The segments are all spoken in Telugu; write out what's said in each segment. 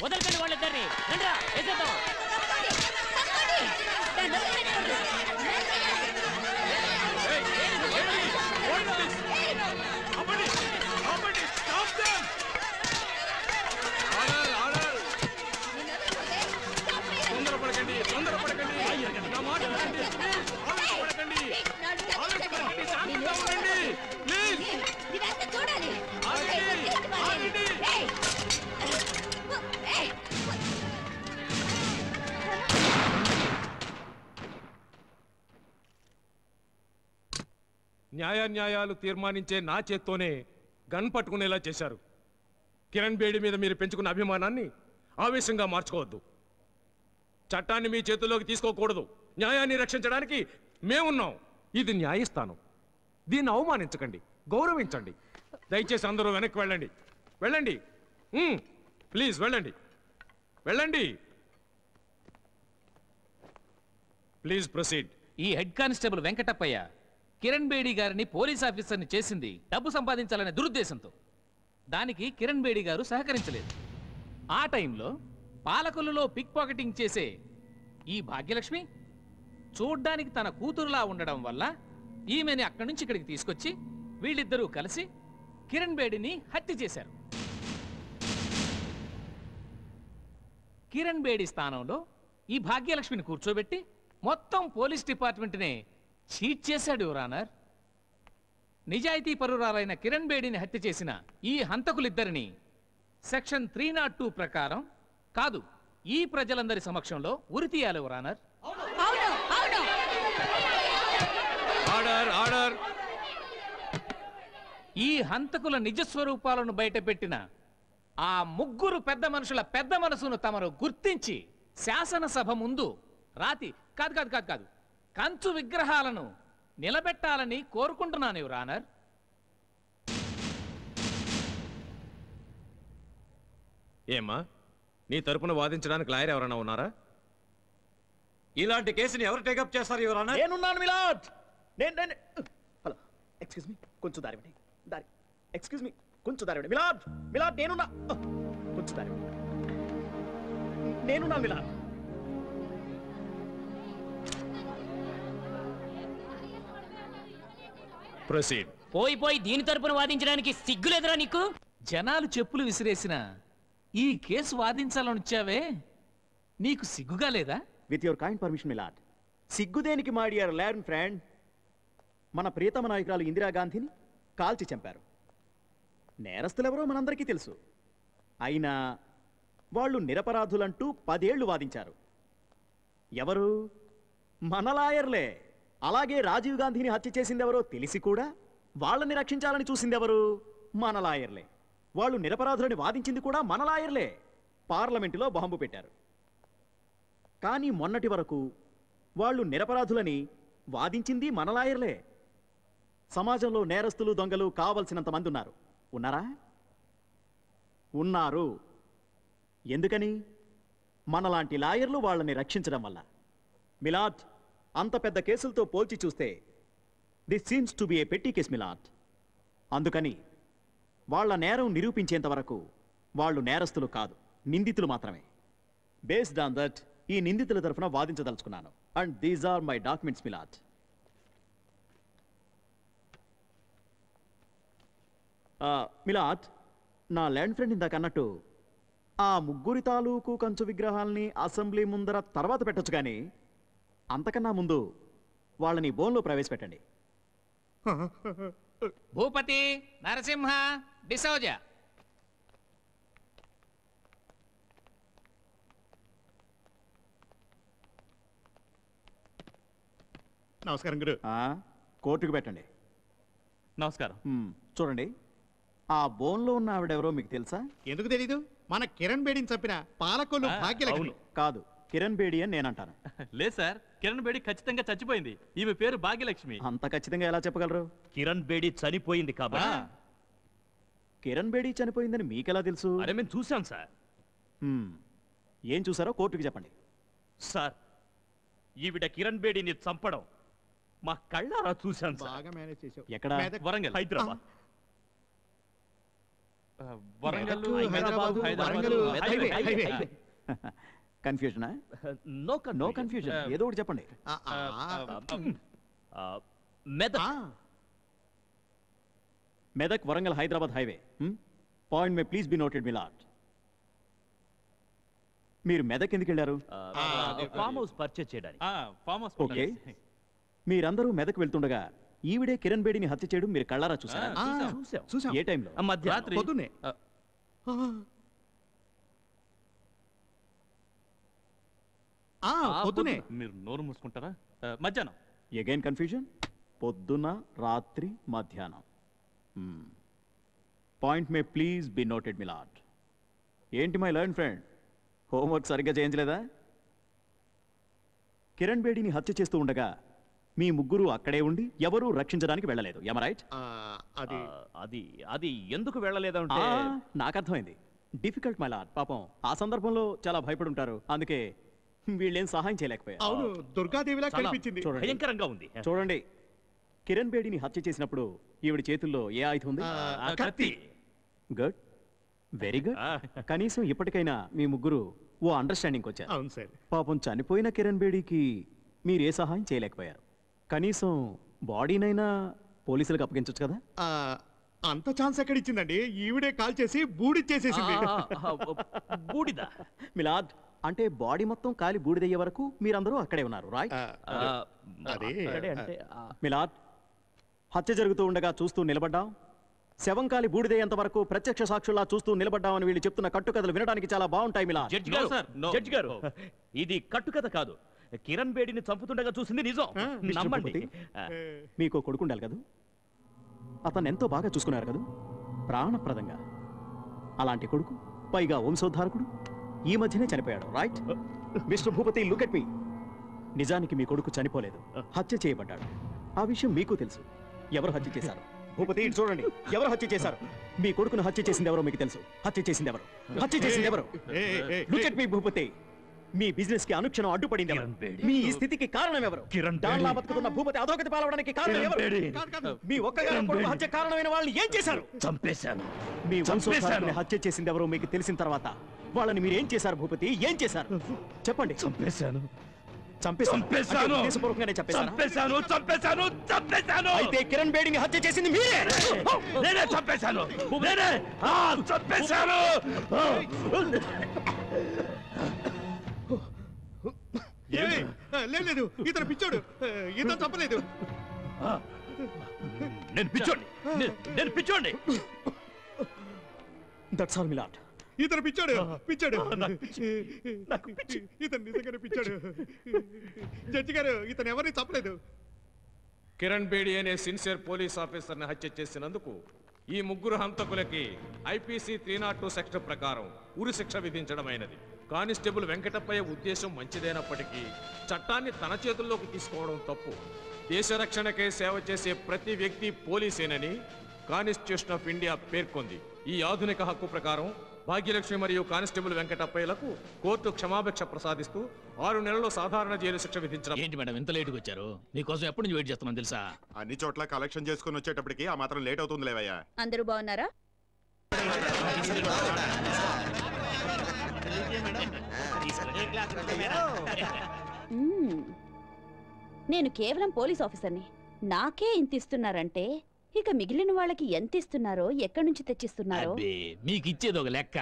వదలకండి వాళ్ళిద్దరిని. రండ్రా, వేసేద్దాం. న్యాయాలు తీర్మానించే నా చేత్తోనే గన్ పట్టుకునేలా చేశారు. కిరణ్ బేడి మీద మీరు పెంచుకున్న అభిమానాన్ని ఆవేశంగా మార్చుకోవద్దు. చట్టాన్ని మీ చేతుల్లోకి తీసుకోకూడదు. న్యాయాన్ని రక్షించడానికి మేమున్నాం. ఇది న్యాయస్థానం. దీన్ని అవమానించకండి, గౌరవించండి. దయచేసి అందరూ వెనక్కి వెళ్ళండి. వెళ్ళండి, ప్లీజ్ వెళ్ళండి. వెళ్ళండి, ప్లీజ్ ప్రొసీడ్. ఈ హెడ్ కానిస్టేబుల్ వెంకటప్పయ్య కిరణ్ బేడి గారిని పోలీస్ ఆఫీసర్ని చేసింది డబ్బు సంపాదించాలనే దురుద్దేశంతో. దానికి కిరణ్ బేడి గారు సహకరించలేదు. ఆ టైంలో పాలకొల్లులో పిక్ పాకెటింగ్ చేసే ఈ భాగ్యలక్ష్మి చూడ్డానికి తన కూతురులా ఉండడం వల్ల ఈమెని అక్కడి నుంచి ఇక్కడికి తీసుకొచ్చి వీళ్ళిద్దరూ కలిసి కిరణ్ బేడిని హత్య చేశారు. కిరణ్ బేడి స్థానంలో ఈ భాగ్యలక్ష్మిని కూర్చోబెట్టి మొత్తం పోలీస్ డిపార్ట్మెంట్నే చీట్ చేశాడు యువర్ ఆనర్. నిజాయితీ పరురాలైన కిరణ్ బేడిని హత్య చేసిన ఈ హంతకులిద్దరిని సెక్షన్ 302 ప్రకారం కాదు, ఈ ప్రజలందరి సమక్షంలో ఉరితీయాలి యువర్ ఆనర్. ఈ హంతకుల నిజస్వరూపాలను బయటపెట్టిన ఆ ముగ్గురు పెద్ద మనుషుల పెద్ద మనసును తమరు గుర్తించి శాసనసభ ముందు రాతి కాదు కాదు కాదు కాదు కంచు విగ్రహాలను నిలబెట్టాలని కోరుకుంటున్నాను యువర్ ఆనర్. ఏమ్మా, నీ తరపున వాదించడానికి లాయర్ ఎవరైనా ఉన్నారా? ఇలాంటి కేసుని ఎవరు టేకప్ చేస్తారు యువర్ ఆనర్? నేనున్నాను మిలాడ్. హలో, ఎక్స్క్యూజ్ మీ, కొంచెం దారి ఇవ్వండి. దారి, ఎక్స్క్యూజ్ మీ, కొంచెం దారి ఇవ్వండి. మిలాడ్, మిలాడ్ నేనున్నా, కొంచెం దారి ఇవ్వండి. నేనున్నా మిలాడ్. ప్రొసీడ్. పోయి దీని తరపున వాదించడానికి సిగ్గులేదురా నీకు? జనాలు చెప్పులు విసిరేసిన ఈ కేసు వాదించాలని వచ్చావే, నీకు సిగ్గుగా లేదా? With your kind permission milord. సిగ్గుదేనికి మై డియర్ లాయర్ ఫ్రెండ్. మన ప్రియతమ నాయకురాలు ఇందిరాగాంధీని కాల్చి చంపారు. నేరస్తులెవరో మనందరికీ తెలుసు. అయినా వాళ్ళు నిరపరాధులంటూ 10 ఏళ్లు వాదించారు. ఎవరు? మన లాయర్లే. అలాగే రాజీవ్ గాంధీని హత్య చేసిందెవరో తెలిసి కూడా వాళ్ళని రక్షించాలని చూసిందెవరు? మన లాయర్లే. వాళ్ళు నిరపరాధులని వాదించింది కూడా మన లాయర్లే. పార్లమెంటులో బాంబు పెట్టారు. కానీ మొన్నటి వరకు వాళ్ళు నిరపరాధులని వాదించింది మన లాయర్లే. సమాజంలో నేరస్తులు, దొంగలు కావలసినంత మంది ఉన్నారు. ఉన్నారా? ఉన్నారు. ఎందుకని? మనలాంటి లాయర్లు వాళ్ళని రక్షించడం వల్ల. మిలాద్, అంత పెద్ద కేసులతో పోల్చి చూస్తే దిస్ సీమ్స్ టు బి ఏ పెట్టి కేస్ మిలాద్. అందుకని వాళ్ళ నేరం నిరూపించేంత వరకు వాళ్ళు నేరస్తులు కాదు, నిందితులు మాత్రమే. బేస్డ్ ఆన్ దట్ ఈ నిందితుల తరఫున వాదించదలుచుకున్నాను. And these are my documents milord. Milord, నా ల్యాండ్ ఫ్రెండ్ ఇందాక అన్నట్టు ఆ ముగ్గురి తాలూకు కంచు విగ్రహాల్ని అసెంబ్లీ ముందర తర్వాత పెట్టొచ్చు, కానీ అంతకన్నా ముందు వాళ్ళని బోన్లో ప్రవేశపెట్టండి. భూపతి, నరసింహ, డిసౌజా. నమస్కారం గురు. కోర్టుకు పెట్టండి. నమస్కారం. చూడండి, ఆ బోన్లో ఉన్న ఆవిడెవరో మీకు తెలుసా? ఎందుకు తెలీదు? మన కిరణ్ బేడిని చంపిన పాలకొల్లు భాగ్యలక్ష్మి. కాదు, కిరణ్ బేడి అని నేనంటాను. లేదు సార్, కిరణ్ బేడి ఖచ్చితంగా చచ్చిపోయింది. ఈమె పేరు భాగ్యలక్ష్మి. అంత ఖచ్చితంగా ఎలా చెప్పగలరు? కిరణ్ బేడి చనిపోయింది కాబట్టి. కిరణ్ బేడి చనిపోయిందని మీకెలా తెలుసు? అరే మేము చూసాం సార్. ఏం చూసారో కోర్టుకు చెప్పండి. సార్, ఈవిడ కిరణ్ బేడిని చంపడం మా కళ్ళారా చూశాం సార్. బాగా మేనేజ్ చేశావు. ఎక్కడ? వరంగల్, హైదరాబాద్. వరంగల్ హైదరాబాద్ హైవే కన్ఫ్యూజనా? నో కన్ఫ్యూజన్, ఏదో ఒకటి చెప్పండి. Medak Warangal Hyderabad highway. Point may please be noted milord. మీరు మెదక్ ఎందుకు వెళ్ళారు? ఫామ్ హౌస్ పర్చేజ్ చేయడానికి. Farmhouse. ఓకే, మీరందరూ మెదక్ వెళ్తుండగా ఈవిడే కిరణ్ బేడిని హత్య చేయడం మీరు కళ్ళారా చూసారా? చూసాం. ఏ టైంలో? మధ్యరాత్రి. పొద్దున్నే. పొద్దునే. మీరు నోరు మూసుకుంటారా? మధ్యాహ్నం. Again confusion. పొద్దున, రాత్రి, మధ్యాహ్నం. Point may please be noted my lord. ఏంటి మై లర్న్ ఫ్రెండ్, హోంవర్క్ సరిగ్గా చేయించలేదా? కిరణ్ బేడిని హత్య చేస్తూ ఉండగా మీ ముగ్గురు అక్కడే ఉండి ఎవరూ రక్షించడానికి వెళ్ళలేదు. ఎమ రైట్? అది ఎందుకు వెళ్ళలేదంటే నాకు అర్థమైంది. Difficult my lord. పాపం ఆ సందర్భంలో చాలా భయపడి ఉంటారు, అందుకే వీళ్ళేం సహాయం చేయలేకపోయారు. అవును, దుర్గాదేవిలా కనిపించింది. భయంకరంగా ఉంది. చూడండి, కిరణ్ బేడిని హత్య చేసినప్పుడు ఈవిడ చేతుల్లో ఏ ఆయుధం ఉంది? కత్తి. Good, very good. కనీసం ఇప్పటికైనా మీ ముగ్గురు ఓ అండర్స్టాండింగ్ వచ్చారు. అవును సార్. పాపం చనిపోయిన కిరణ్ బేడికి మీరు ఏ సహాయం చేయలేకపోయారు. కనీసం బాడీనైనా పోలీసులకు అప్పగించవచ్చు కదా? అంత ఛాన్స్ ఎక్కడ ఇచ్చిందండి? ఈవిడే కాల్ చేసి బూడిచ్చేసేసింది. బూడిద మిలాద్, అంటే బాడీ మొత్తం కాలి బూడిదయ్యే వరకు మీరందరూ అక్కడే ఉన్నారు, రైట్? అదే మిలాద్, హత్య జరుగుతూ ఉండగా చూస్తూ నిలబడ్డాం, శవం కాలి బూడిదయ్యేంత వరకు ప్రత్యక్ష సాక్షుల్లా చూస్తూ నిలబడ్డామని వీళ్ళు చెప్తున్న కట్టుకథలు వినడానికి చాలా బాగుంటాయి మిలాద్. జడ్జి గారు, ఇది కట్టుకథ కాదు. కిరణ్ బేడిని చంపుతుండగా చూసింది నిజం. నమ్మండి. మీకు కొడుకుండాలి కదా, అతను ఎంతో బాగా చూసుకున్నారు కదా, ప్రాణప్రదంగా. అలాంటి కొడుకు, పైగా వంశోద్ధారకుడు, ఈ మధ్యనే చనిపోయాడు, right? Mister Bhupathi, look at me. నిజానికి మీ కొడుకు చనిపోలేదు, హత్య చేయబడ్డాడు. ఆ విషయం మీకు తెలుసు. ఎవరు హత్య చేశారు? భూపతి, చూడండి, ఎవరు హత్య చేశారు? మీ కొడుకును హత్య చేసింది ఎవరో మీకు తెలుసు. హత్య చేసింది ఎవరు? హత్య చేసింది ఎవరు? Look at me Bhupathi. Me business కి అనుక్షణం అడ్డుపడింది ఎవరు? మీ ఈ స్థితికి కారణం ఎవరు? దానిలా బతుకుతున్న భూపతి అధోగతి పాలవడానికి కారణం ఎవరు? మీ ఒక్కగారు కొడుకు హత్య కారణమైన వాళ్ళని ఏం చేశారు? చంపేశాను. మీ వంశోద్ధారకుని హత్య చేసింది ఎవరో మీకు తెలిసిన తర్వాత వాళ్ళని మీరు ఏం చేశారు భూపతి? ఏం చేశారు చెప్పండి. చంపేశాను. ఉద్దేశపూర్వకంగానే చంపేశాను. అయితే కిరణ్ బేడిని హత్య చేసింది మీరే. నేనే చంపేశాను. చంపేశాను. లేదు, ఇతను పిచ్చాడు. ఇతను చంపలేదు. నేను పిచ్చోండి. That's all my lord. ఇతను పిచ్చాడు. ఇతను నిజంగానే పిచ్చాడు. జడ్జి గారు, ఇతను ఎవరిని చంపలేదు. కిరణ్ బేడి అనే సిన్సియర్ పోలీస్ ఆఫీసర్ని హత్య చేసినందుకు ఈ ముగ్గురు హంతకులకి ఐపీసీ 302 సెక్షన్ ప్రకారం ఉరి శిక్ష విధించడమైనది. కానిస్టేబుల్ వెంకటప్పయ్య ఉద్దేశం మంచిదైనప్పటికీ చట్టాన్ని తన చేతుల్లోకి తీసుకోవడం తప్పు. దేశ రక్షణకే సేవ చేసే ప్రతి వ్యక్తి పోలీసేనని కాన్స్టిట్యూషన్ ఆఫ్ ఇండియా పేర్కొంది. ఈ ఆధునిక హక్కు ప్రకారం భాగ్యలక్ష్మి మరియు కానిస్టేబుల్ వెంకటప్పయ్యలకు కోర్టు క్షమాభిక్ష ప్రసాదిస్తూ 6 నెలల్లో సాధారణ జైలు శిక్ష విధించడం. ఏంటి మేడం ఇంత లేటుగా వచ్చారు? మీకోసం ఎప్పటి నుంచి వెయిట్ చేస్తున్నాం తెలుసా? అన్ని చోట్ల కలెక్షన్ చేసుకుని వచ్చేటప్పటికి ఆ మాత్రం లేట్ అవుతుంది లేవయ్యా. అందరూ బాగున్నారా? నేను కేవలం పోలీస్ ఆఫీసర్ని. నాకే ఇంత ఇస్తున్నారంటే ఇక మిగిలిన వాళ్ళకి ఎంత ఇస్తున్నారో, ఎక్కడి నుంచి తెచ్చిస్తున్నారో. మీకు ఇచ్చేది ఒక లెక్క.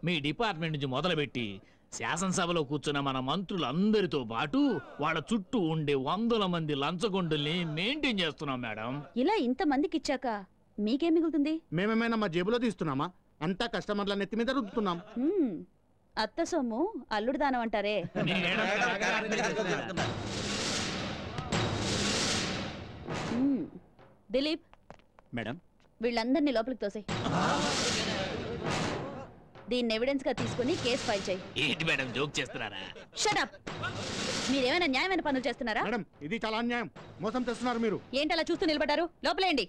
మీ డిపార్ట్మెంట్ నుంచి మొదలుపెట్టి శాసనసభలో కూర్చున్న మన మంత్రులందరితో పాటు వాళ్ళ చుట్టూ ఉండే 100 మంది లంచగొండుల్ని మెయింటైన్ చేస్తున్నాం మేడం. ఇలా ఇంతమందికి ఇచ్చాక మీకేం మిగులుతుంది? మేమేమైనా మా జేబులో తీస్తున్నామా? అంతా కస్టమర్ల నెత్తి మీద రుద్దుతున్నాం. అత్త సొమ్ము అల్లుడు దానం అంటారే. దిలీప్ మేడం, వీళ్ళందరినీ లోపలికి తోసేయ్. దీన్ని ఎవిడెన్స్ గా తీసుకుని కేసు ఫైల్ చేయి. ఏంటి మేడం జోక్ చేస్తున్నారా? Shut up. మీరేమైనా న్యాయమైన పనులు చేస్తున్నారా? మేడం, ఇది చాలా అన్యాయం. మోసం చేస్తున్నారు మీరు. ఏంటి అలా చూస్తూ నిలబడ్డారు? లోపలేండి.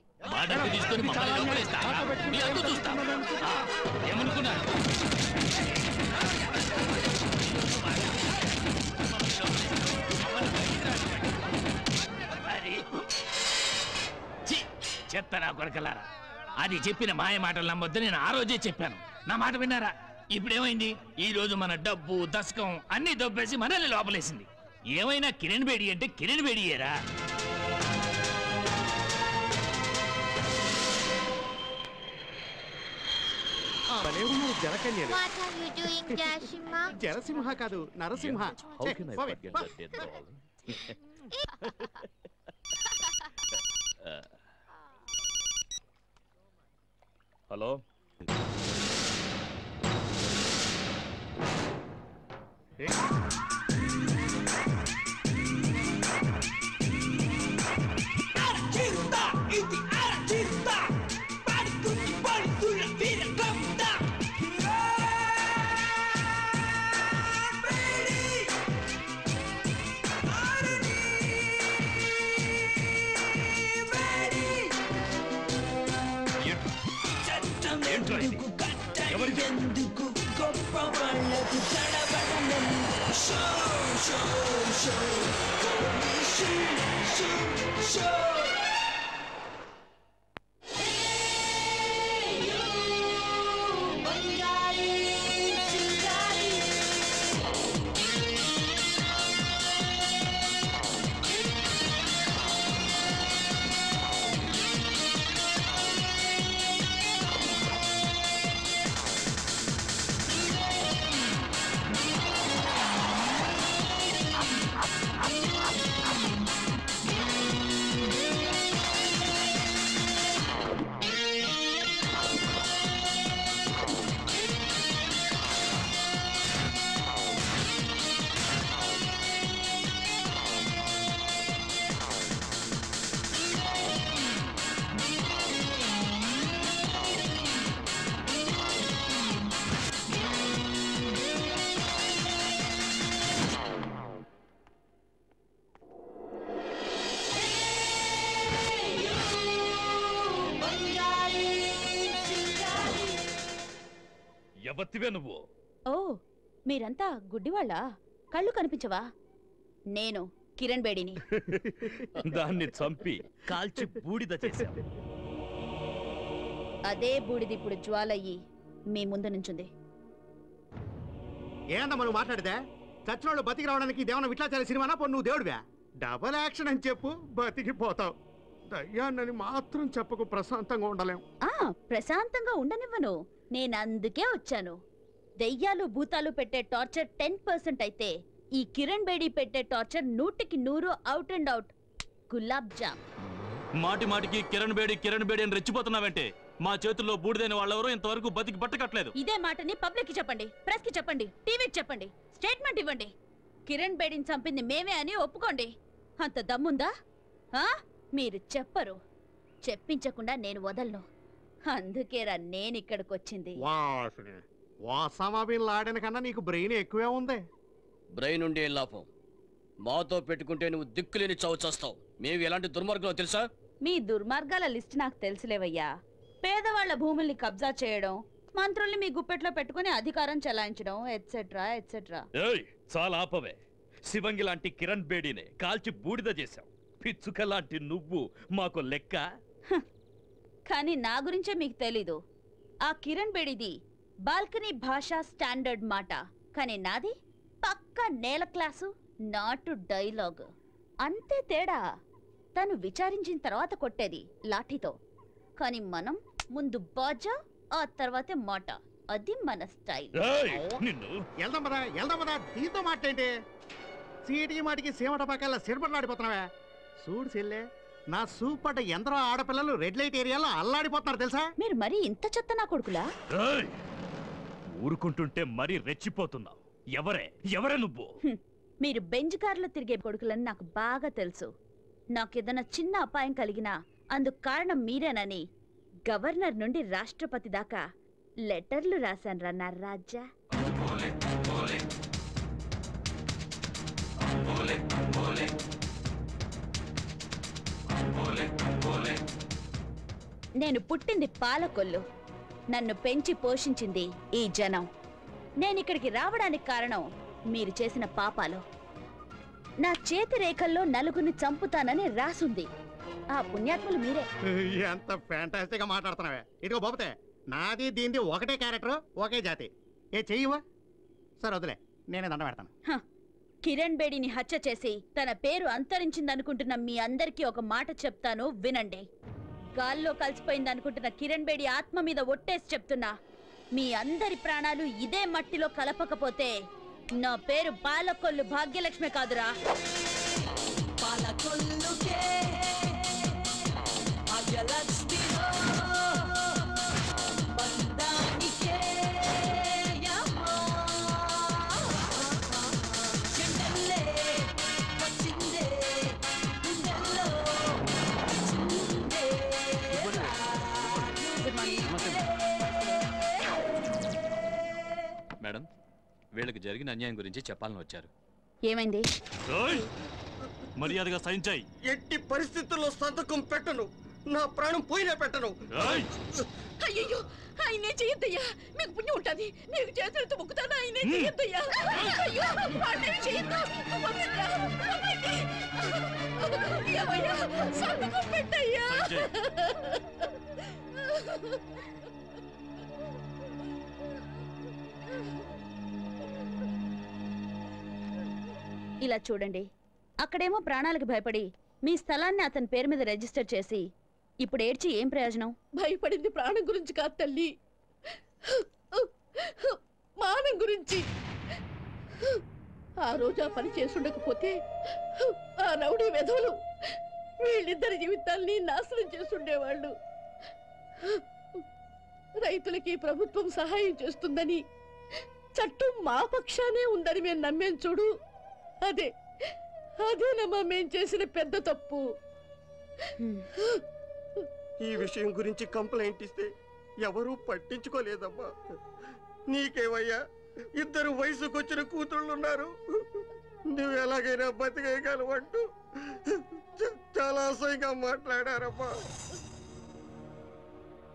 చెత్తనా కొరకలారా, అది చెప్పిన మాయ మాటలు నమ్మొద్దు నేను ఆ రోజే చెప్పాను. నా మాట విన్నారా? ఇప్పుడేమైంది? ఈ రోజు మన డబ్బు దశకం అన్ని దొబ్బేసి మనల్ని లోపలేసింది. ఏమైనా కిరణ్ బేడి అంటే కిరణ్ బేడియేరా. జనసింహ కాదు నరసింహ. హలో, ఎవత్తివే నువ్వు? ఓ, మీరంతా గుడ్డివాళ్ళా? కళ్ళు కనిపించవా? నేను కిరణ్ బేడిని. దాన్ని చంపి కాల్చి బూడిద చేశావు. అదే బూడిది ఇప్పుడు జ్వాలయ్యి మీ ముందు నుంచుంది. ఏందమ్మా నువ్వు మాట్లాడితే? చచ్చినోళ్ళు బతికి రావడానికి ఇదేమన్నా విట్లాచాలి సినిమానా? పో నువ్వు దేవుడివా? డబల్ యాక్షన్ అని చెప్పు, బతికిపోతావు. దయ్యాన్నని మాత్రం చెప్పకు, ప్రశాంతంగా ఉండలేం. ప్రశాంతంగా ఉండనివ్వను. నేను అందుకే వచ్చాను. దెయ్యాలు భూతాలు పెట్టే టార్చర్ 10% అయితే ఈ కిరణ్ బేడి పెట్టే టార్చర్ 100కి 100 out and out gulab jam. మాటి మాటికి కిరణ్ బేడి అని రెచ్చిపోతున్నావంటే మా చేతుల్లో బూడిదైన వాళ్ళెవరూ ఇంతవరకు బతికి పట్టకట్లేదు. ఇదే మాటని పబ్లిక్ కి చెప్పండి, ప్రెస్ కి చెప్పండి, టీవీకి చెప్పండి, స్టేట్మెంట్ ఇవ్వండి. కిరణ్ బేడిని చంపింది మేమే అని ఒప్పుకోండి. అంత దమ్ముందా? మీరు చెప్పరు. చెప్పించకుండా నేను వదలను. అందుకేరా నేను ఇక్కడికి వచ్చింది. ఆడిన కన్నా నీకు బ్రెయిన్ ఎక్కువే ఉంది. బ్రెయిన్ ఉండే లాభం. మాతో పెట్టుకుంటే నువ్వు దిక్కులేని చావు చేస్తావు. మేము ఎలాంటి దుర్మార్గులో తెలుసా? మీ దుర్మార్గాల లిస్ట్ నాకు తెలుసులేవయ్యా. పేదవాళ్ల భూముల్ని కబ్జా చేయడం, మంత్రుల్ని మీ గుప్పెట్లో పెట్టుకుని అధికారం చెలాయించడం, ఎట్సెట్రా ఎట్సెట్రా. చాలా ఆపవే. శివంగి లాంటి కిరణ్ బేడినే కాల్చి బూడిద చేశావు. పిచ్చుక లాంటి నువ్వు మాకు లెక్క. కానీ నా గురించే మీకు తెలీదు. ఆ కిరణ్ బేడిది బాల్కనీ భాషా స్టాండర్డ్ మాట, కానీ నాది పక్కా నేల క్లాసు నాటు డైలాగ్. అంతే తేడా. తను విచారించిన తర్వాత కొట్టేది లాఠీతో, కానీ మనం ముందు బాజా ఆ తర్వాతే మాట. అది మన స్టైల్. దీంతో మాట్లాడే సీటికి మాటికి సీమట పక్కల సిరపట్లాడిపోతున్నావా? చూడు చెల్లె, నా సూపర్ ఎందరో ఆడపిల్లలు రెడ్ లైట్ ఏరియాలో అల్లాడిపోతున్నారు తెలుసా? మీరు మరి ఇంత చెత్త నా కొడుకులా? ఊరుకుంటుంటే మరీ రెచ్చిపోతున్నావు. ఎవరే నువ్వు? మీరు బెంజ్ కార్లో తిరిగే కొడుకులని నాకు బాగా తెలుసు. నాకేదైనా చిన్న అపాయం కలిగినా అందుకు కారణం మీరేనని గవర్నర్ నుండి రాష్ట్రపతి దాకా లెటర్లు రాశాను రా నా రాజా. నేను పుట్టింది పాలకొల్లు. నన్ను పెంచి పోషించింది ఈ జనం. నేనిక్కడికి రావడానికి కారణం మీరు చేసిన పాపాలు. నా చేతి రేఖల్లో నలుగురిని చంపుతానని రాసుంది. ఆ పుణ్యాత్ములు మీరే. ఎంత ఫ్యాంటాస్టిక్ గా మాట్లాడుతున్నావే. ఇదిగో బాబతే, నాది దీనిది ఒకటే క్యారెక్టర్, ఒకే జాతి. ఏ చెయ్యవా? సరే వదిలే, నేనే దండ పెడతాను. కిరణ్ బేడిని హత్య చేసి తన పేరు అంతరించిందనుకుంటున్న మీ అందరికీ ఒక మాట చెప్తాను, వినండి. గాల్లో కలిసిపోయిందనుకుంటున్న కిరణ్ బేడి ఆత్మ మీద ఒట్టేసి చెప్తున్నా, మీ అందరి ప్రాణాలు ఇదే మట్టిలో కలపకపోతే నా పేరు పాలకొల్లు భాగ్యలక్ష్మి కాదురా. మేడం, వీళ్ళకి జరిగిన అన్యాయం గురించి చెప్పాలని వచ్చారు. ఏమైంది? మర్యాదగా సహించాయి. ఎట్టి పరిస్థితుల్లో సంతకం పెట్టను, నా ప్రాణం పోయినా పెట్టను. అయ్యో, ఆయనే చెయ్యొద్దయ్యా, మీకు పుణ్యం ఉంటుంది. మీకు చేతులతో మొక్కుతాను, ఆయనే చెయ్యొద్దయ్యా. అయ్యో, వాళ్ళేమి చెయ్యొద్దు. ఏమయ్యా, సంతకం పెట్టయ్యా. ఇలా చూడండి, అక్కడేమో ప్రాణాలకు భయపడి మీ స్థలాన్ని అతని పేరు మీద రిజిస్టర్ చేసి ఇప్పుడు ఏడ్చి ఏం ప్రయోజనం? భయపడింది ప్రాణం గురించి కాదు తల్లి, మానం గురించి. ఆ రోజు ఆ పని చేసుండకపోతే ఆ రౌడీ వెధవులు వీళ్ళిద్దరి జీవితాల్ని నాశనం చేసుండేవాళ్ళు. రైతులకి ప్రభుత్వం సహాయం చేస్తుందని, చట్టం మా పక్షానే ఉందని మేము నమ్మేం చూడు. అదేనమ్మా మేం చేసిన పెద్ద తప్పు. ఈ విషయం గురించి కంప్లైంట్ ఇస్తే ఎవరూ పట్టించుకోలేదమ్మా. నీకేమయ్యా, ఇద్దరు వయసుకొచ్చిన కూతుళ్ళున్నారు, నువ్వు ఎలాగైనా బతికేయగలవంటూ చాలా అసహ్యంగా మాట్లాడారమ్మా.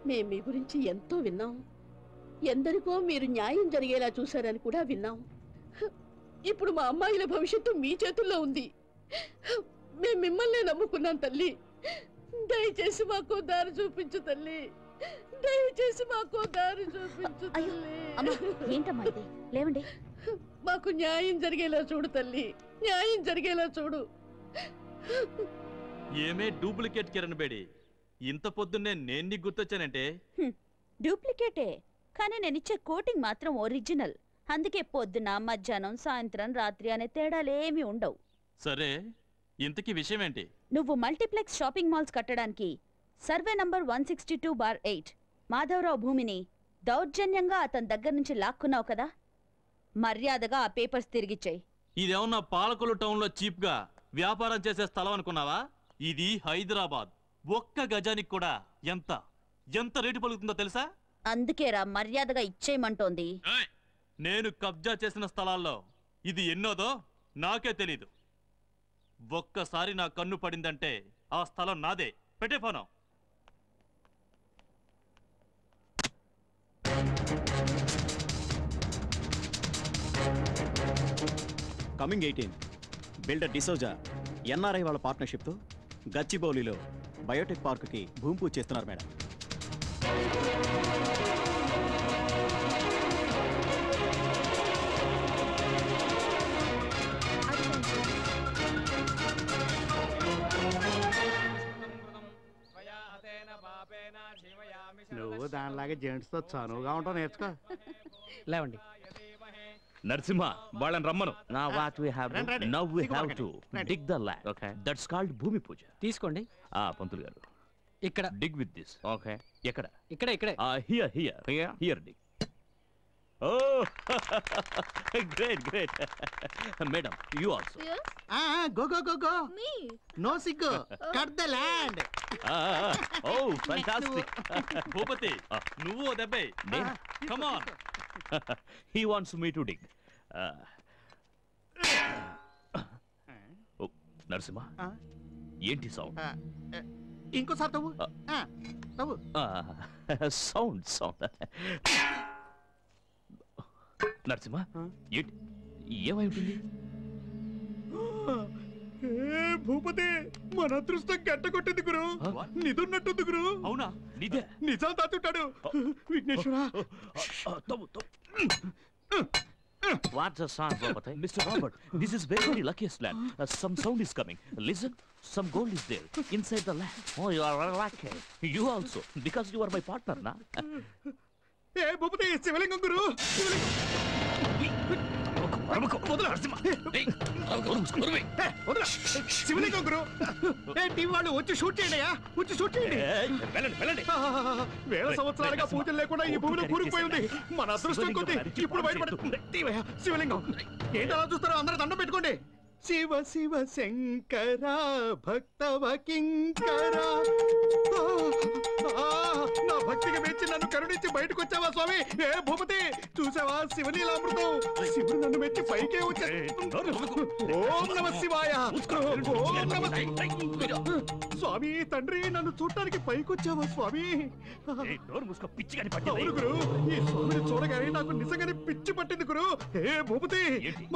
మేం మీ గురించి ఎంతో విన్నాం, ఎందరికో మీరు న్యాయం జరిగేలా చూశారని కూడా విన్నాం. ఇప్పుడు మా అమ్మాయిల భవిష్యత్తు మీ చేతుల్లో ఉంది. మేము మిమ్మల్నే నమ్ముకున్నాం తల్లి. దయచేసి మాకు దారి చూపించు తల్లి, దయచేసి మాకు దారి చూపించు తల్లి. ఏంటమ్మా ఇది? లేవండి. మాకు న్యాయం జరిగేలా చూడు తల్లి, న్యాయం జరిగేలా చూడు. ఏమే డూప్లికేట్ కిరణ్ బేడి, ఇంత పొద్దున్నే నేను నీకు గుర్తొచ్చానంటే? డూప్లికేటే, కానీ నేనిచ్చే కోటింగ్ మాత్రం ఒరిజినల్. అందుకే పొద్దున, మధ్యాహ్నం, సాయంత్రం, రాత్రి అనే తేడాలేమీ ఉండవు. సరే, ఇంతకీ విషయం ఏంటి? నువ్వు మల్టీప్లెక్స్ షాపింగ్ మాల్స్ కట్టడానికి సర్వే నంబర్ 162/8 మాధవరావు భూమిని దౌర్జన్యంగా అతని దగ్గర నుంచి లాక్కున్నావు కదా, మర్యాదగా ఆ పేపర్స్ తిరిగిచ్చేయి. ఇదేమన్నా పాలకొల్లు టౌన్లో చీప్ గా వ్యాపారం చేసే స్థలం అనుకున్నావా? ఇది హైదరాబాద్. ఒక్క గజానికి కూడా ఎంత ఎంత రేటు పలుకుతుందో తెలుసా? అందుకేరా మర్యాదగా ఇచ్చేయమంటోంది. నేను కబ్జా చేసిన స్థలాల్లో ఇది ఎన్నోదో నాకే తెలీదు. ఒక్కసారి నా కన్ను పడిందంటే ఆ స్థలం నాదే. పెట్టే phone. Coming 18 builder D'Souza NRI వాళ్ళ పార్ట్నర్షిప్తో గచ్చిబౌలిలో బయోటెక్ పార్కుకి భూమి పూజ చేస్తున్నారు మేడం. నువ్వు దానిలాగా జెంట్స్ తో చనువుగా ఉంటావు, నేర్చుకో. లేవండి. నరసింహ, వాళ్ళని రమ్మను. Now what we have to, now we have to dig the land. Okay. That's called భూమి పూజ. తీసుకోండి. పంతులు గారు, ఇక్కడ dig with this. Okay. ఎక్కడ? ఇక్కడే. Here dig. Oh, great. Madam, you also. Yes. Go. Me. No siggo. Cut the land. Oh, fantastic. Bhupati, నువ్వు దెబ్బే. Come on. He wants me to dig. Narasimha, ఏంటి సౌండ్? ఇంకోసారి తవ్వు. సౌండ్. నరసింహ, ఏంటి, ఏమై ఉంటుంది? భూపతి మన అదృష్టం గంట కొట్టింది గురు నిదున్నట్టుంది గురు అవునా నిదే నిజం తాతుంటాడు విఘ్నేశ్వరా What's the sound, Bobate? Mr. Robert, this is very luckiest land. Some sound is coming. Listen, some gold is there inside the land. Oh, you are lucky. You also, because you are my partner, na? ఏ భూపతి శివలింగం గురు శివలింగం గురు ఏ టీవీ వాళ్ళు వచ్చి షూట్ చేయండి అయ్యా వచ్చి షూట్ చేయండి వేల సంవత్సరాలుగా పూజలు లేకుండా ఈ భూమిలో కూరుకుపోయి ఉంది మన అదృష్టం కొద్ది ఇప్పుడు బయటపడుతుంది శివలింగం ఏంటి అలా చూస్తారో అందరూ దండం పెట్టుకోండి శివ శివ శంకర భక్తవ కింకర నా భక్తికి మెచ్చి నన్ను కరుణించి బయటకు వచ్చావా స్వామి ఏ భూపతి చూసావా శివనీలామృతం శివుడు నన్ను మెచ్చి పైకే వచ్చాడు ఓం నమ శివాయ ఓం నమ స్వామి తండ్రి నన్ను చూడటానికి పైకొచ్చావా స్వామి అవును గురు ఈ స్వామిని చూడగానే నాకు నిజంగానే పిచ్చి పట్టింది గురు ఏ భూపతి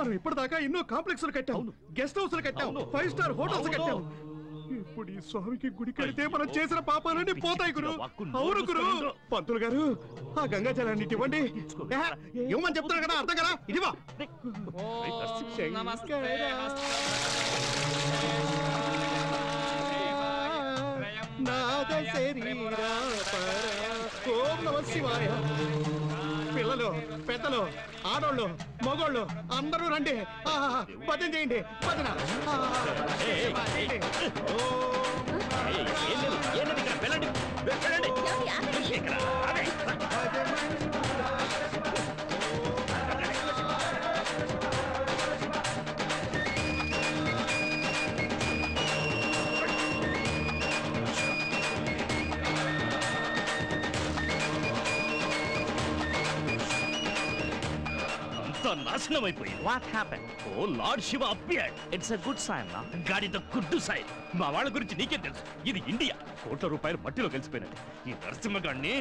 మనం ఇప్పటిదాకా ఎన్నో కాంప్లెక్స్లు కట్టాం గెస్ట్ హౌస్లు కట్టాం 5 స్టార్ హోటల్స్ కట్టాం ఇప్పుడు ఈ స్వామికి గుడి కడితే మనం చేసిన పాపాలన్నీ పోతాయి గురు అవును గురు పంతులు గారు ఆ గంగా జలాన్ని ఇవ్వండి ఇవ్వమని చెప్తున్నాను కదా అర్థం కదా ఇదివా ఓం నమ శివాయ పిల్లలు పెద్దలు ఆడోళ్ళు మగోళ్ళు అందరూ రండి భజన చేయండి భజన నాశనం అయిపోయింది. What happened? Oh, Lord Shiva appeared. It's a good sign, na? గాడిద గుడ్డు సైన్. మా వాళ్ళ గురించి నీకే తెలుసు. ఇది ఇండియా. కోట్ల రూపాయలు మట్టిలో కలిసిపోయినట్టు. ఈ నరసింహగాడిని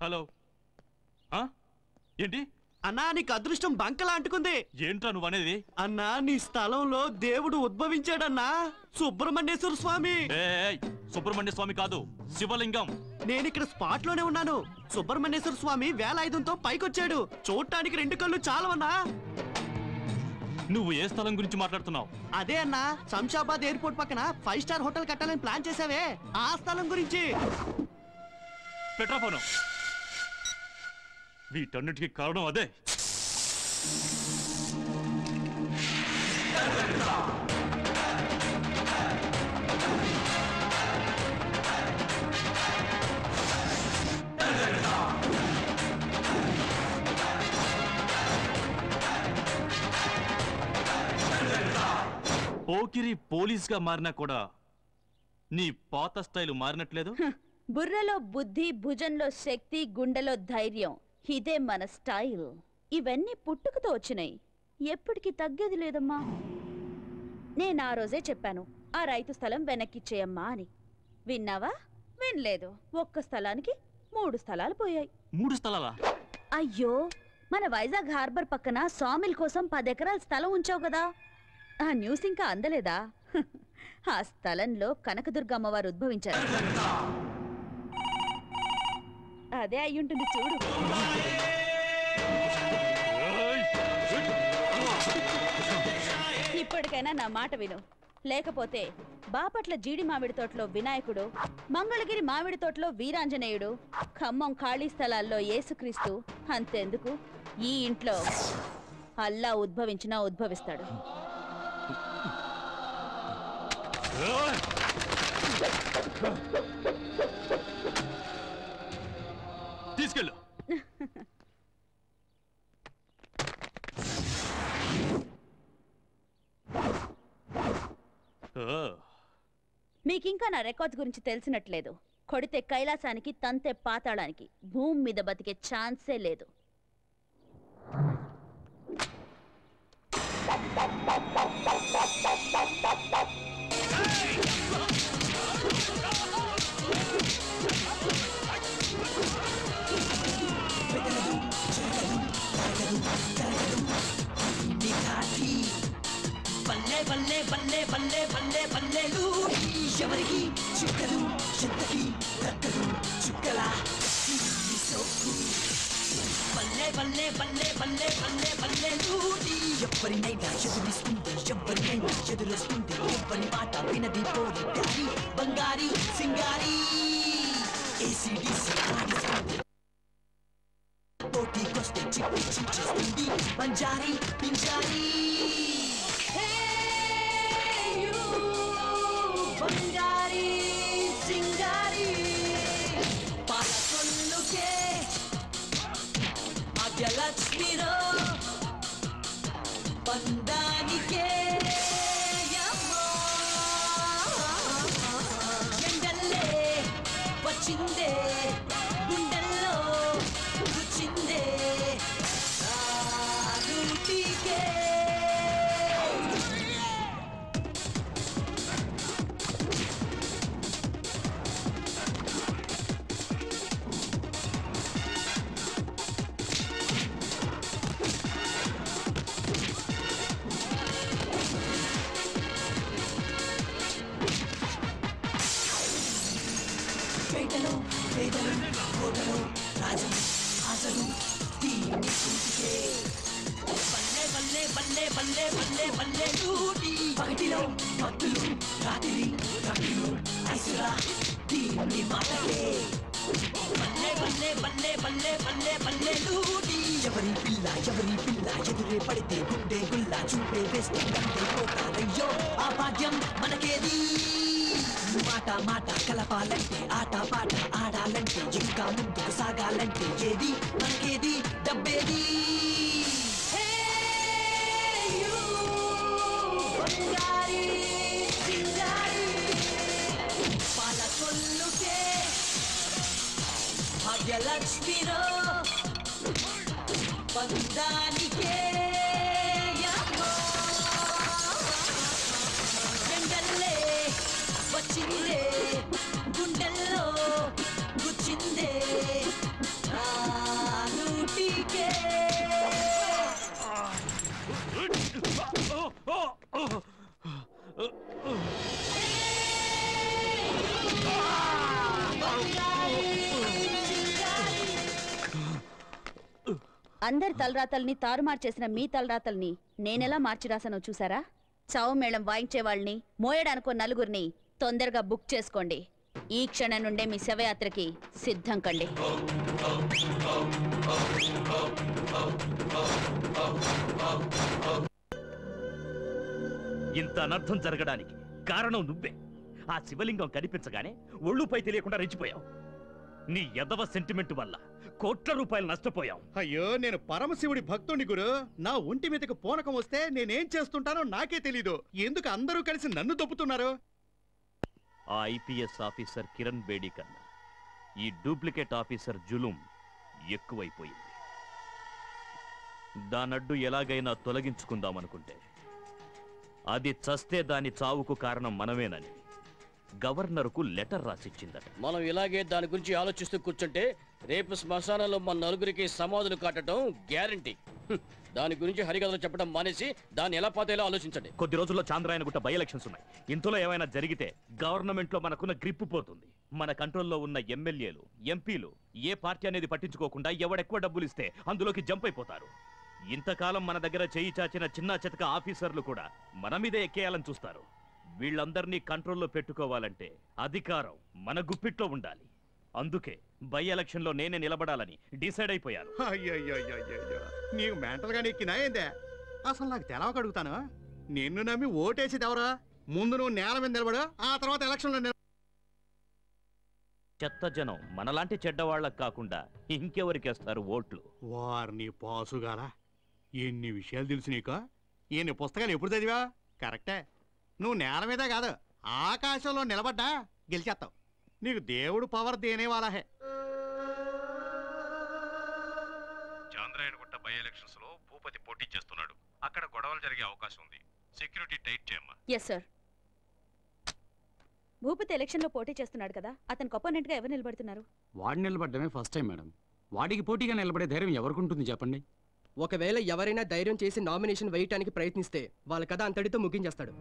హలో ఏంటి అన్నా నీకు అదృష్టం బంకలా అంటుకుంది. ఏంట్రా నువ్వు అనేది? అన్నా నీ స్థలంలో దేవుడు ఉద్భవించాడన్నా సుబ్రహ్మణ్యేశ్వర స్వామి. సుబ్రహ్మణ్య స్వామి కాదు, శివలింగం. నేను ఇక్కడ స్పాట్ లోనే ఉన్నాను. సుబ్రహ్మణ్యేశ్వర స్వామి వేలాయుధంతో పైకొచ్చాడు. చూడటానికి 2 కళ్ళు చాలవన్నా. నువ్వు ఏ స్థలం గురించి మాట్లాడుతున్నావు? అదే అన్నా శంషాబాద్ ఎయిర్పోర్ట్ పక్కన 5 స్టార్ హోటల్ కట్టాలని ప్లాన్ చేసావే ఆ స్థలం గురించి. పెట్రాఫోను. వీటన్నిటికీ కారణం అదే. పోకిరి పోలీస్గా మారినా కూడా నీ పాత స్టైల్ మారినట్లేదు. బుర్రలో బుద్ధి, భుజంలో శక్తి, గుండెలో ధైర్యం, ఇదే మన స్టైల్. ఇవన్నీ పుట్టుకతో వచ్చినాయి, ఎప్పటికీ తగ్గేది లేదమ్మా. నేను ఆ రోజే చెప్పాను ఆ రైతు స్థలం వెనక్కిచ్చేయమ్మా అని. విన్నావా? వినలేదు. ఒక్క స్థలానికి 3 స్థలాలు పోయాయి. 3 స్థలాలా? అయ్యో, మన వైజాగ్ హార్బర్ పక్కన సామిల్ కోసం 10 ఎకరాల స్థలం ఉంచావు కదా, ఆ న్యూస్ ఇంకా అందలేదా? ఆ స్థలంలో కనకదుర్గ అమ్మవారు ఉద్భవించారు. అదే అయ్యుంటుంది చూడు. ఇప్పటికైనా నా మాట విను, లేకపోతే బాపట్ల జీడి మామిడి తోటలో వినాయకుడు, మంగళగిరి మామిడి తోటలో వీరాంజనేయుడు, ఖమ్మం ఖాళీ స్థలాల్లో యేసుక్రీస్తు, అంతెందుకు ఈ ఇంట్లో అల్లా ఉద్భవించినా ఉద్భవిస్తాడు. తీసుకెళ్ళు. మీకింకా నా రికార్డ్స్ గురించి తెలిసినట్లేదు. కొడితే కైలాసానికి, తంతే పాతాళానికి, భూమి మీద బతికే ఛాన్సే లేదు. బల్లే బల్లే బల్లే బల్లే బల్లేలు ఎవరికి చుక్కలు ఎంతకి దక్కలు చుక్కల బల్లే బల్లే బల్లే బల్లే బల్లే బల్లేలు ఎవరినైనా ఎదురిస్తుంది ఎవరినైనా ఎదురొస్తుంది ఎవరి మాట వినది పోరి దారి బంగారి సింగారి ఏసీడీసీ పోటీకొస్తే చిక్కి చించేస్తుంది బంజారీ పింజారీ బంగారీ సింగారీ పాలకొల్లుకే భాగ్యలక్ష్మిరో పందానికే ఎండల్లే వచ్చిందే గుండెల్లో గుచ్చిందే నూటికే పేటలో పేదలు కోటలు రాజు ఆశలు దీని కుంటికే బల్లే బల్లే బల్లే బల్లే బల్లే బల్లే లూటి పగటిలో భక్తులు రాత్రి రక్తులు ఐసురా దీని మాటకే బల్లే బల్లే బల్లే బల్లే బల్లే బల్లే లూటి ఎవరి పిల్ల ఎదురే పడితే గుండె గుల్లా చూపే వేస్తే కంటే పోతారయ్యో ఆ భాగ్యం మనకేది మాట మాట కలపాలంటే ఆట పాట ఆడాలంటే ఇంకా ముందుకు సాగాలంటే ఏది మనకేది డబ్బేది బంగారీ సింగారీ పాలకొల్లుకే భాగ్యలక్ష్మిరో బంధానికే ఎండల్లే వచ్చిందే గుండెల్లో గుచ్చిందే నూటికే అందరి తలరాతల్ని తారుమారు చేసిన మీ తలరాతల్ని నేనెలా మార్చి రాసానో చూసారా? చావు మేళం వాయించే వాళ్ళని మోయడానికో నలుగురిని తొందరగా బుక్ చేసుకోండి. ఈ క్షణం నుండే మీ శవయాత్రకి సిద్ధం కండి. ఇంత అనర్థం జరగడానికి కారణం నువ్వే. ఆ శివలింగం కనిపించగానే ఒళ్ళుపై తెలియకుండా రెచ్చిపోయావు. నీ యదవ సెంటిమెంట్ వల్ల కోట్ల రూపాయలు నష్టపోయాం. అయ్యో, నేను పరమశివుడి భక్తుని గురు. నా ఒంటి మీదకి పూనకం వస్తే నేనేం చేస్తుంటానో నాకే తెలీదు. ఎందుకు అందరూ కలిసి నన్ను దొప్పుతున్నారు? ఆ ఐపీఎస్ ఆఫీసర్ కిరణ్ బేడి కన్నా ఈ డూప్లికేట్ ఆఫీసర్ జులుం ఎక్కువైపోయింది. దానడ్డు ఎలాగైనా తొలగించుకుందామనుకుంటే అది చస్తే దాని చావుకు కారణం మనమేనని గవర్నర్కు లెటర్ రాసిచ్చిందట. మనం ఇలాగే దాని గురించి ఆలోచిస్తూ కూర్చుంటే రేపు శ్మశానంలో మన నలుగురికి సమాధులు కట్టడం గ్యారంటీ. దాని గురించి హరికథలు చెప్పడం మానేసి దాన్ని ఎలా పాతేలా ఆలోచించండి. కొద్ది రోజుల్లో చాంద్రాయనగుట్ట బై ఎలక్షన్స్ ఉన్నాయి. ఇంతలో ఏమైనా జరిగితే గవర్నమెంట్ లో మనకున్న గ్రిప్ పోతుంది. మన కంట్రోల్లో ఉన్న ఎమ్మెల్యేలు, ఎంపీలు ఏ పార్టీ అనేది పట్టించుకోకుండా ఎవడెక్కువ డబ్బులు ఇస్తే అందులోకి జంప్ అయిపోతారు. ఇంతకాలం మన దగ్గర చేయి చాచిన చిన్న చితక ఆఫీసర్లు కూడా మన మీదే ఎక్కేయాలని చూస్తారు. వీళ్ళందరినీ కంట్రోల్లో పెట్టుకోవాలంటే అధికారం మన గుప్పిట్లో ఉండాలి. అందుకే బై ఎలక్షన్ లో నేనే నిలబడాలని డిసైడ్ అయిపోయాను. నీకు మెంటల్ గా నెక్కినా ఏందే? అసలు నాకు తెలవక అడుగుతాను. నిన్ను నమ్మి ఓటేసేది ఎవరా? ముందు నువ్వు నేల మీద నిలబడు, ఆ తర్వాత ఎలక్షన్ లో చెత్త జనం మనలాంటి చెడ్డవాళ్లకు కాకుండా ఇంకెవరికేస్తారు ఓట్లు? వారిని పాసుగాల ఎన్ని విషయాలు తెలుసు నీకు? ఎన్ని పుస్తకాలు ఎప్పుడు చదివా? కరెక్టే, నువ్వు నేల మీదే కాదు ఆకాశంలో నిలబడ్డా గెలిచేస్తావు. నీకు దేవుడు పవర్ దేనేవాలా హే. చాంద్రాయనగుట్ట బై ఎలక్షన్స్ లో భూపతి పోటీ చేస్తున్నాడు. అక్కడ గొడవలు జరిగే అవకాశం ఉంది. సెక్యూరిటీ టైట్ చేయమ్మా. Yes sir. భూపతి ఎలక్షన్ లో పోటీ చేస్తున్నాడు కదా, అతనికి అపోనెంట్ గా ఎవరు నిలబడుతున్నారు? వాడు నిలబడ్డమే ఫస్ట్ టైం మేడం. వాడికి పోటీగా నిలబడే ధైర్యం ఎవరికి ఉంటుంది చెప్పండి? ఒకవేళ ఎవరైనా ధైర్యం చేసి నామినేషన్ వేయటానికి ప్రయత్నిస్తే వాళ్ళ కథ అంతటితో ముగించేస్తాడు.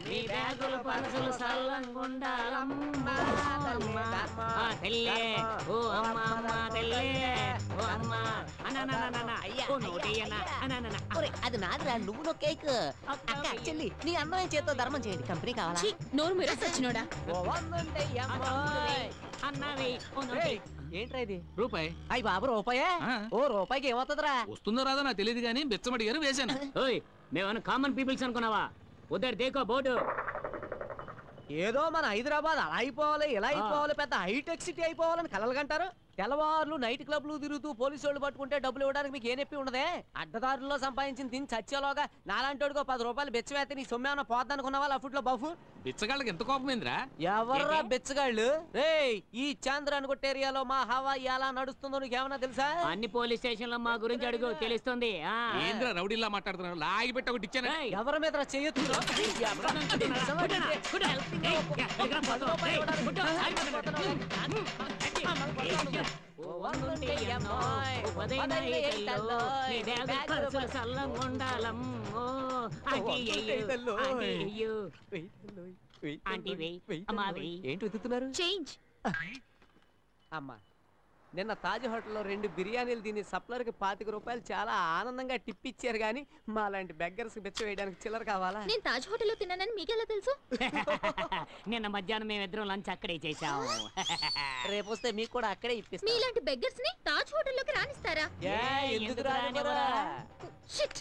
మీ బ్యాగులు పనసులు సల్లంగుండాలమ్మా తెల్లే ఓ అమ్మ అమ్మ తెల్లే ఓ అమ్మ అది నాదిరా, నువ్వు నో కేక్. అక్క చెల్లి నీ అన్నమే చేత్తో ధర్మం చేయండి. కంపెనీ కావాలా? నోరు మీరు సచ్చినోడా. అన్నవి ఏంట్రా ఇది? రూపాయి. అయ్యి బాబు రూపాయే? ఓ రూపాయికి ఏమవుతుందిరా? వస్తుందో రాదో నాకు తెలియదు కానీ బెచ్చమడిగారు వేశాను. ఓయ్ మేమన్నా కామన్ పీపుల్స్ అనుకున్నావా? ఉదర్ దేకో బోర్డు. ఏదో మన హైదరాబాద్ అలా అయిపోవాలి ఇలా అయిపోవాలి పెద్ద హైటెక్ సిటీ అయిపోవాలని కలలు కంటారు. తెల్లవారులు నైట్ క్లబ్లు తిరుగుతూ పోలీసు వాళ్ళు పట్టుకుంటే డబ్బులు ఇవ్వడానికి మీకు ఏ నొప్పి ఉండదే? అడ్డదారుల్లో సంపాదించిన తిని చచ్చేలోగా నాలాంటోడుకో 10 రూపాయలు బెచ్చవేస్తే నీ సొమ్మేమన్నా పోద్దనుకున్న వాళ్ళు అఫుట్లో బఫు. బిచ్చగాళ్ళకి ఎంత కోపమైందిరా? ఎవర్రా బిచ్చగాళ్ళు? రేయ్ ఈ చాంద్రాన్ కొట్ట ఏరియాలో మా హవా ఎలా నడుస్తుందో నీకేమన్నా తెలుసా? అన్ని పోలీస్ స్టేషన్ లో మా గురించి అడుగు తెలుస్తుంది. ఏంద్రా రౌడీలా మాట్లాడుతున్నారు? లాగి పెట్టి ఒకటి ఇచ్చాను. ఎవరి మీద చేయొచ్చు? ఏంటి వెతుకుతున్నారు? చేంజ్. అమ్మా నిన్న తాజ్ హోటల్లో 2 బిర్యానీలు తిని సప్లర్కి 25 రూపాయలు చాలా ఆనందంగా టిప్ ఇచ్చారు కానీ మా లాంటి బెగ్గర్స్ బెచ్చ వేయడానికి చిల్లర కావాలా? నేను తాజ్ హోటల్లో తిన్నానని మీకెలా తెలుసు? నిన్న మధ్యాహ్నం మేమిద్దరం లంచ్ అక్కడే చేశాం. రేపు వస్తే మీకు కూడా అక్కడే ఇప్పిస్తాం. మీలాంటి బెగ్గర్స్ ని తాజ్ హోటల్లోకి రానిస్తారా? ఎందుకు రానివ్వరా? షిట్.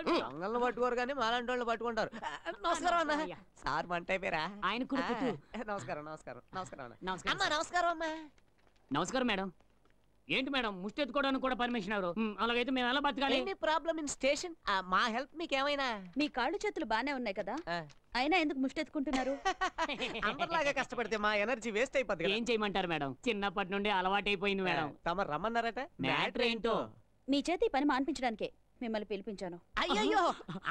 దొంగలను పట్టుకోరు కానీ మాలాంటి వాళ్ళు పట్టుకుంటారు. నమస్కారం అన్న. సార్ మంట అయిపోయారా? ఆయన నమస్కారం నమస్కారం నమస్కారం అన్న. నమస్కారం. నమస్కారం అమ్మా. నమస్కారం మేడం. ఏంటి మేడం ముష్టి ఎత్తుకోవడానికి కూడా పర్మిషన్ ఎవరు? అలాగైతే మేము ఎలా బతకాలి? Any problem in station. మా హెల్ప్ మీకు ఏమైనా? మీ కాళ్ళు చేతులు బానే ఉన్నాయి కదా, అయినా ఎందుకు ముష్టి ఎత్తుకుంటున్నారు? అందరిలాగా కష్టపడితే మా ఎనర్జీ వేస్ట్ అయిపోద్ది. ఏం చేయమంటారు మేడం? చిన్నప్పటి నుండి అలవాటైపోయింది మేడం. తమ రమ్మన్నారట. మ్యాటర్ ఏంటో మీ చేతి పని మాన్పించడానికే మిమ్మల్ని పిలిపించాను. అయ్యో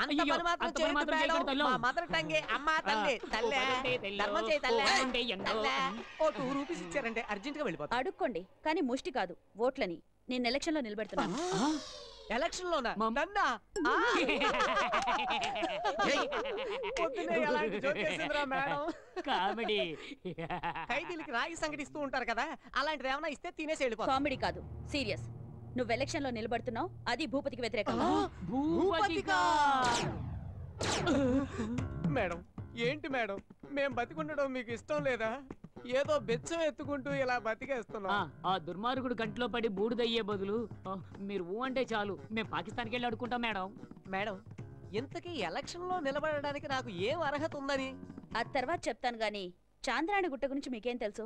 అంత పని మాత్రం చేయొద్దు మేడం. మా మదర్ టంగే అమ్మ తల్లి తల్లే ధర్మం చేయి తల్లే. ఓ 2 రూపీస్ ఇచ్చారంటే అర్జెంట్ గా వెళ్ళిపోతా. అడుక్కోండి కానీ ముష్టి కాదు, ఓట్లని. నేను ఎలక్షన్ లో నిలబెడుతున్నాను. ఎలక్షన్ లోనా? నన్నా? కామెడీ. ఖైదీలకి రాగి సంగటి ఇస్తూ ఉంటారు కదా, అలాంటిది ఏమైనా ఇస్తే తినేసి వెళ్ళిపో. కామెడీ కాదు, సీరియస్. నువ్వు ఎలక్షన్ లో నిలబడుతున్నావు, అది భూపతికి వ్యతిరేకంగా. మేడం ఏంటి మేడం, మేం బతికుండడం మీకు ఇష్టం లేదా? ఏదో బెచ్చం ఎత్తుకుంటూ ఇలా బతికేస్తున్నాం. ఆ దుర్మార్గుడు కంట్లో పడి బూడిదయ్యే బదులు మీరు ఊ అంటే చాలు మేము పాకిస్తాన్కి వెళ్ళి అడుకుంటాం మేడం. మేడం ఇంతకీ ఎలక్షన్ లో నిలబడడానికి నాకు ఏం అర్హత ఉందని? ఆ తర్వాత చెప్తాను గానీ చాంద్రాణి గుట్ట గురించి మీకేం తెలుసు?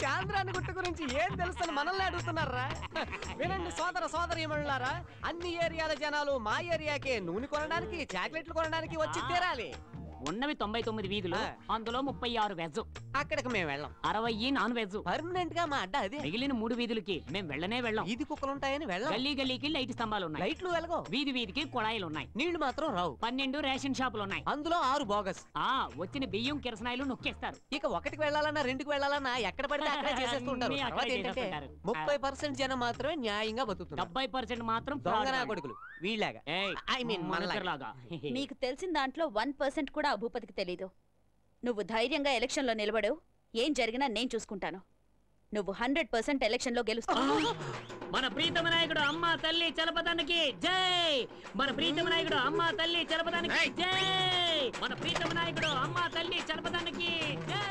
చాంద్రాణి గుట్ట గురించి ఏం తెలుసు అని మనల్ని అడుగుతున్నారా? వినండి సోదర సోదరీమణులారా, అన్ని ఏరియాల జనాలు మా ఏరియాకే నూనె కొనడానికి చాక్లెట్లు కొనడానికి వచ్చి తీరాలి. ఉన్నవి 99 వీధులు, అందులో 36 వెజ్. అక్కడికి మేము వెళ్ళాం. 60 నాన్ వెజ్. పర్మనెంట్ గా మా అడ్డ అది. మిగిలిన 3 వీధులకి మేము వెళ్ళనే వెళ్ళాం. వీధి కుక్కలు ఉంటాయని వెళ్ళాం. గల్లీ గల్లీకి లైట్ స్తంభాలు ఉన్నాయి, లైట్లు వెలగో. వీధి వీధికి కుళాయిలు ఉన్నాయి, నీళ్లు మాత్రం రావు. 12 రేషన్ షాపులు ఉన్నాయి, అందులో 6 బోగస్. వచ్చిన బియ్యం కిరసనాయిలు నొక్కేస్తారు. ఇక 1కి వెళ్ళాలన్నా 2కి వెళ్ళాలన్నా ఎక్కడ పడితే అక్కడే చేసేస్తుంటారు. 30% జనం మాత్రమే న్యాయంగా బతుకుతున్నారు. 70% మాత్రం దొంగనా కొడుకులు వీళ్ళగా. ఐ మీన్ మనలాగా. మీకు తెలిసిన దాంట్లో 1% కూడా ఆ భూపతికి తెలీదు. నువ్వు ధైర్యంగా ఎలక్షన్ లో నిలబడు, ఏం జరిగినా నేను చూసుకుంటాను. నువ్వు 100% ఎలక్షన్ లో గెలుస్తావు. మన ప్రీతమ నాయకుడు అమ్మ తల్లి చలపదానికి జై. మన ప్రీతమ నాయకుడు అమ్మ తల్లి చలపదానికి జై. మన ప్రీతమ నాయకుడు అమ్మ తల్లి చలపదానికి జై.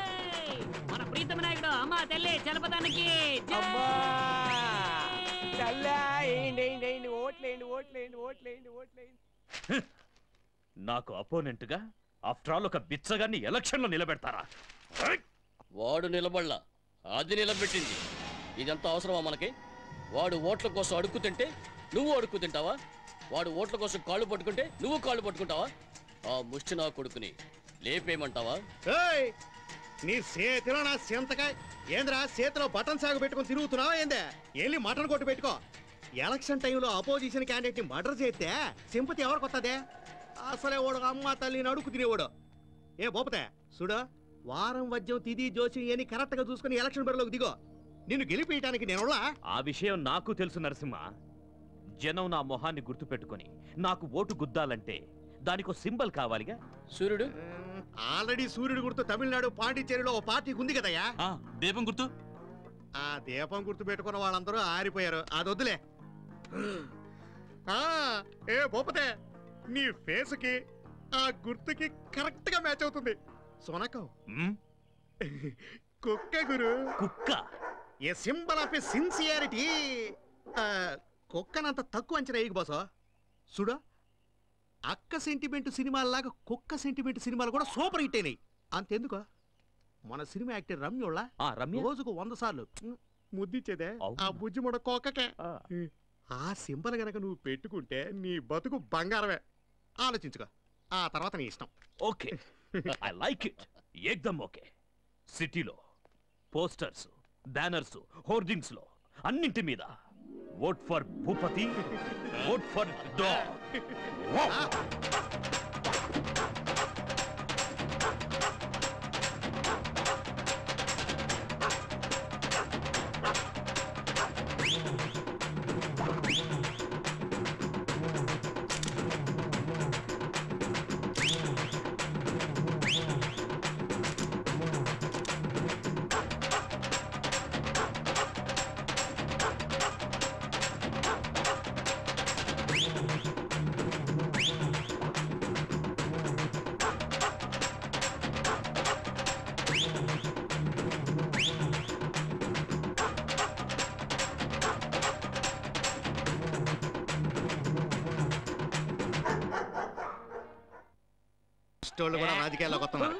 మన ప్రీతమ నాయకుడు అమ్మ తల్లి చలపదానికి జై. నాకు అపోనెంట్ గా ఆఫ్టర్ ఆల్ ఒక బిచ్చగాన్ని ఎలక్షన్ లో నిలబెడతారా? వాడు నిలబడలా, అది నిలబెట్టింది. ఇదంతా అవసరమా మనకి? వాడు ఓట్ల కోసం అడుక్కు తింటే నువ్వు అడుక్కు తింటావా? వాడు ఓట్ల కోసం కాళ్ళు పట్టుకుంటే నువ్వు కాళ్ళు పట్టుకుంటావా? ఆ ముష్టి నా కొడుకుని లేపేయమంటావా? నీ చేతిలో నా సింతకాయ ఏంద్రా చేతిలో బటన్ సాగు పెట్టుకుని తిరుగుతున్నావా ఏందే వెళ్ళి మటన్ కొట్టు పెట్టుకో ఎలక్షన్ టైంలో అపోజిషన్ క్యాండిడేట్ ని మర్డర్ చేస్తే సింపతి ఎవరికి వస్తుంది అసలే ఓడు అమ్మ తల్లిని అడుగు తినేవాడు ఏ పోపతే చూడు వారం వద్యం తిది జోసి అని కరెక్ట్ గా చూసుకుని ఎలక్షన్ బరిలోకి దిగో నిన్ను గెలిపేయటానికి నేను ఆ విషయం నాకు తెలుసు నరసింహ. జనం నా మొహాన్ని గుర్తు పెట్టుకుని నాకు ఓటు గుద్దాలంటే దానికో సింబల్ కావాలిగా. సూర్యుడు ఆల్రెడీ సూర్యుడు గుర్తు తమిళనాడు పాండిచ్చేరిలో ఓ పార్టీకి ఉంది కదయ్యా. దీపం గుర్తు ఆ దీపం గుర్తు పెట్టుకున్న వాళ్ళందరూ ఆరిపోయారు. అది వద్దులే. ఏ పోపతే నీ ఫేస్ కి ఆ గుర్తుకి కరెక్ట్ గా మ్యాచ్ అవుతుంది. సోనకం కుక్క గురు కుక్క ఏ సింబల్ ఆఫ్ సిన్సియారిటీ. కుక్కనంత తక్కువ అంచనా వేయకు బాసో. చూడు అక్క సెంటిమెంట్ సినిమాల్లాగా కుక్క సెంటిమెంట్ సినిమాలు కూడా సూపర్ హిట్ అయినాయి. అంతెందుకు మన సినిమా యాక్టర్ రమ్యోళ్ళ రోజుకు 100 సార్లు ముద్దిచ్చేదే ఆ బుజ్జి మొడ కుక్కకే. ఆ సింబల్ గనక నువ్వు పెట్టుకుంటే నీ బతుకు బంగారమే. ఆలోచించుకో, ఆ తర్వాత నీ ఇష్టం. Okay, I like it. ఏకదమ్ ఓకే. సిటీలో పోస్టర్స్, బ్యానర్స్, హోర్డింగ్స్ లో అన్నింటి మీద vote for Bhupathi, vote for dog. కూడా రాజకీయాల్లోకి వస్తున్నారు.